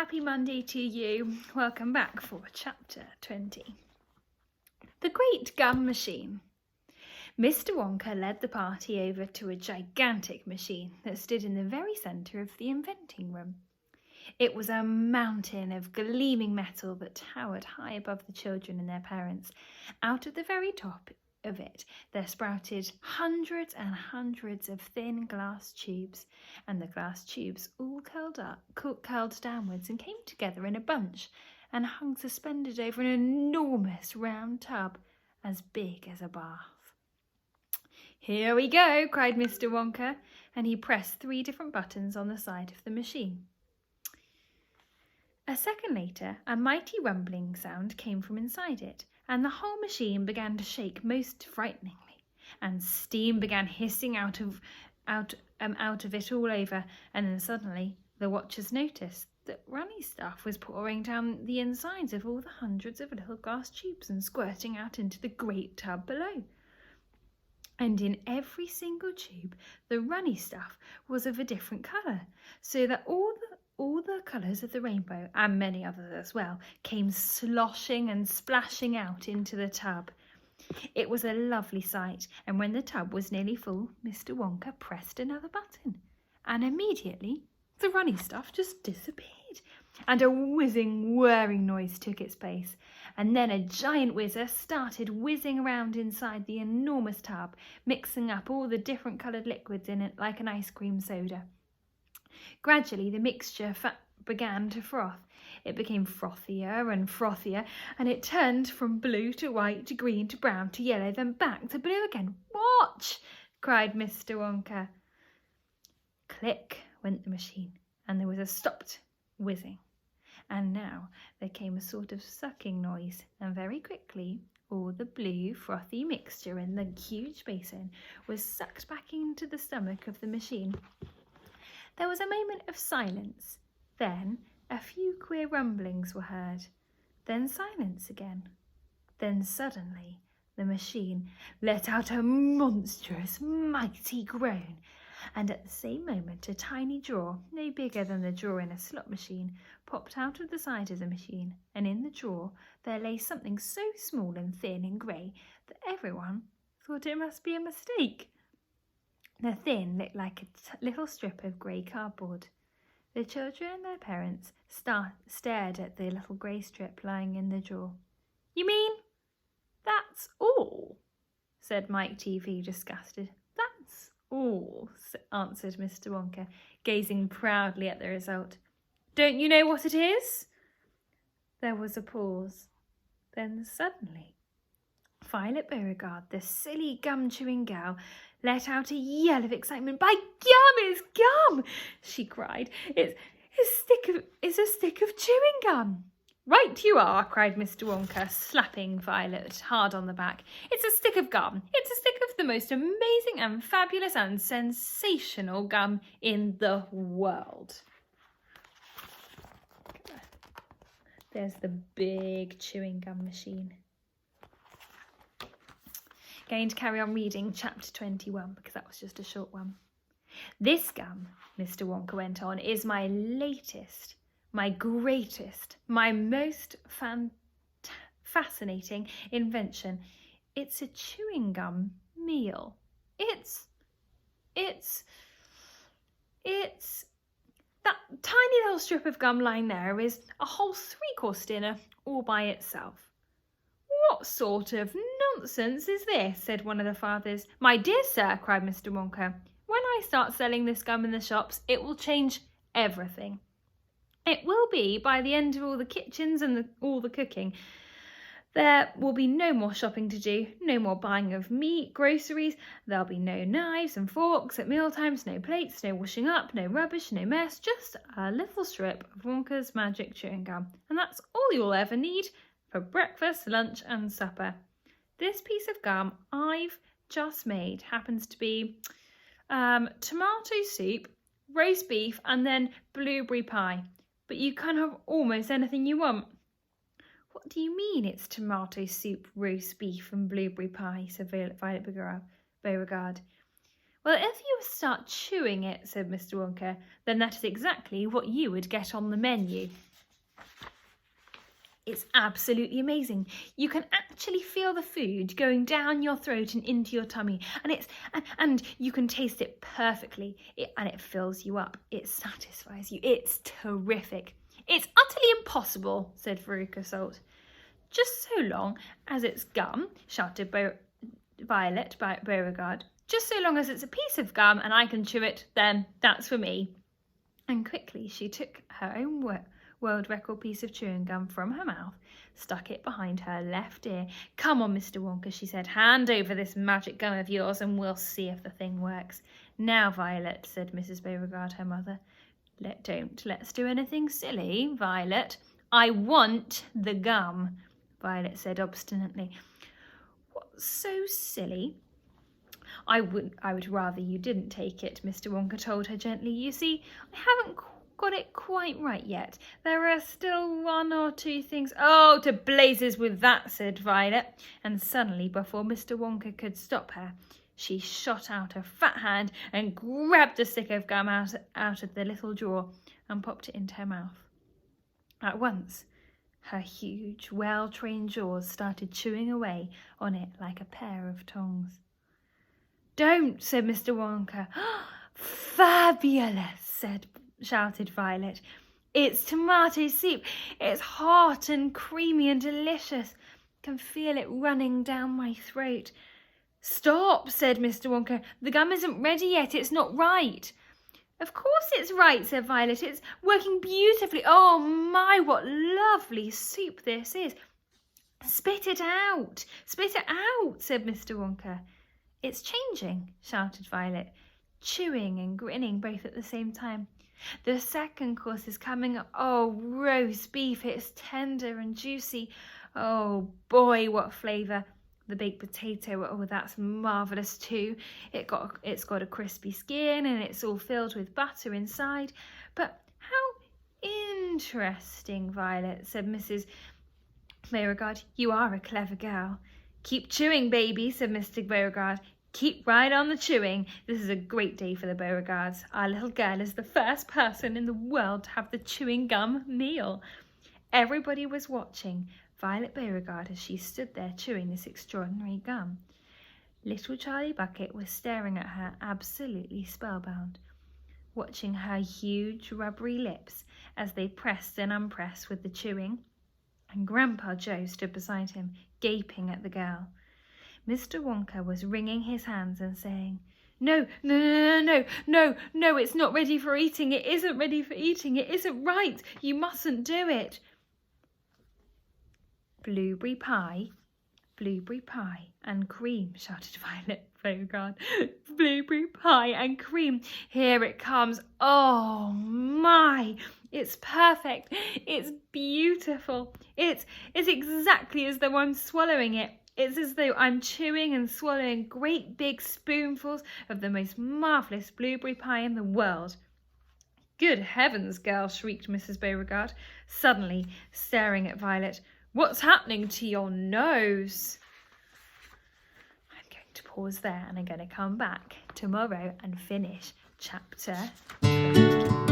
happy Monday to you. Welcome back for chapter 20. The Great Gum Machine. Mr. Wonka led the party over to a gigantic machine that stood in the very centre of the inventing room. It was a mountain of gleaming metal that towered high above the children and their parents. Out of the very top of it there sprouted hundreds and hundreds of thin glass tubes, and the glass tubes all curled downwards and came together in a bunch and hung suspended over an enormous round tub as big as a bath. "Here we go," cried Mr. Wonka, and he pressed 3 different buttons on the side of the machine. A second later, a mighty rumbling sound came from inside it, and the whole machine began to shake most frighteningly, and steam began hissing out of it all over, and then suddenly the watchers noticed that runny stuff was pouring down the insides of all the hundreds of little glass tubes and squirting out into the great tub below. And in every single tube, the runny stuff was of a different colour, so that all the colours of the rainbow, and many others as well, came sloshing and splashing out into the tub. It was a lovely sight, and when the tub was nearly full, Mr. Wonka pressed another button, and immediately the runny stuff just disappeared, and a whizzing, whirring noise took its place, and then a giant whizzer started whizzing around inside the enormous tub, mixing up all the different coloured liquids in it like an ice cream soda. Gradually the mixture began to froth. It became frothier and frothier, and it turned from blue to white to green to brown to yellow, then back to blue again. "Watch!" cried Mr. Wonka. Click went the machine, and there was a stopped whizzing. And now there came a sort of sucking noise, and very quickly all the blue, frothy mixture in the huge basin was sucked back into the stomach of the machine. There was a moment of silence. Then a few queer rumblings were heard. Then silence again. Then suddenly the machine let out a monstrous, mighty groan, and at the same moment a tiny drawer, no bigger than the drawer in a slot machine, popped out of the side of the machine, and in the drawer there lay something so small and thin and grey that everyone thought it must be a mistake. The thing looked like a little strip of grey cardboard. The children and their parents stared at the little grey strip lying in the drawer. "You mean that's all?" said Mike TV, disgusted. "That's all," answered Mr. Wonka, gazing proudly at the result. "Don't you know what it is?" There was a pause. Then suddenly Violet Beauregarde, the silly gum-chewing girl, let out a yell of excitement. "By gum, it's gum!" she cried. It's a stick of chewing gum." "Right you are," cried Mr. Wonka, slapping Violet hard on the back. "It's a stick of gum. It's a stick of the most amazing and fabulous and sensational gum in the world." There's the big chewing gum machine. Going to carry on reading chapter 21 because that was just a short one. "This gum," Mr. Wonka went on, "is my latest, my greatest, my most fascinating invention. It's a chewing gum meal. It's that tiny little strip of gum lying there is a whole 3-course dinner all by itself." "What sort of nonsense is this?" said one of the fathers. "My dear sir," cried Mr. Wonka, "when I start selling this gum in the shops, it will change everything. It will be by the end of all the kitchens and all the cooking. There will be no more shopping to do, no more buying of meat, groceries. There'll be no knives and forks at mealtimes, no plates, no washing up, no rubbish, no mess, just a little strip of Wonka's magic chewing gum. And that's all you'll ever need for breakfast, lunch and supper. This piece of gum I've just made happens to be tomato soup, roast beef and then blueberry pie. But you can have almost anything you want." "What do you mean it's tomato soup, roast beef and blueberry pie?" said Violet Beauregarde. "Well, if you start chewing it," said Mr. Wonka, "then that is exactly what you would get on the menu." It's absolutely amazing. You can actually feel the food going down your throat and into your tummy, and you can taste it perfectly. And it fills you up. It satisfies you. It's terrific. It's utterly impossible, said Veruca Salt. Just so long as it's gum, shouted Violet Beauregard. Just so long as it's a piece of gum and I can chew it, then that's for me. And quickly she took her own world record piece of chewing gum from her mouth, stuck it behind her left ear. Come on, Mr. Wonka, she said, hand over this magic gum of yours and we'll see if the thing works. Now, Violet, said Mrs. Beauregard, her mother, let's do anything silly, Violet. I want the gum, Violet said obstinately. What's so silly? I would rather you didn't take it, Mr. Wonka told her gently. You see, I haven't got it quite right yet. There are still one or two things. Oh, to blazes with that, said Violet. And suddenly, before Mr. Wonka could stop her, she shot out a fat hand and grabbed a stick of gum out of the little drawer and popped it into her mouth. At once, her huge, well-trained jaws started chewing away on it like a pair of tongs. Don't, said Mr. Wonka. Fabulous, shouted Violet. It's tomato soup. It's hot and creamy and delicious. Can feel it running down my throat. Stop, said Mr. Wonka. The gum isn't ready yet. It's not right. Of course it's right, said Violet. It's working beautifully. Oh my, what lovely soup this is. Spit it out. Spit it out, said Mr. Wonka. It's changing, shouted Violet, chewing and grinning both at the same time. The second course is coming up. Oh, roast beef, it's tender and juicy. Oh boy, what flavour. The baked potato, oh, that's marvellous too. It's got a crispy skin and it's all filled with butter inside. But how interesting, Violet, said Mrs. Beauregard. You are a clever girl. Keep chewing, baby, said Mr. Beauregard. Keep right on the chewing. This is a great day for the Beauregards. Our little girl is the first person in the world to have the chewing gum meal. Everybody was watching Violet Beauregard as she stood there chewing this extraordinary gum. Little Charlie Bucket was staring at her absolutely spellbound, watching her huge rubbery lips as they pressed and unpressed with the chewing, and Grandpa Joe stood beside him, gaping at the girl. Mr. Wonka was wringing his hands and saying, No, it's not ready for eating. It isn't ready for eating. It isn't right. You mustn't do it. Blueberry pie, and cream, shouted Violet Beauregard. Blueberry pie and cream. Here it comes. Oh my, it's perfect. It's beautiful. It's exactly as though I'm swallowing it. It's as though I'm chewing and swallowing great big spoonfuls of the most marvellous blueberry pie in the world. Good heavens, girl, shrieked Mrs. Beauregard, suddenly staring at Violet. What's happening to your nose? I'm going to pause there and I'm going to come back tomorrow and finish chapter 20.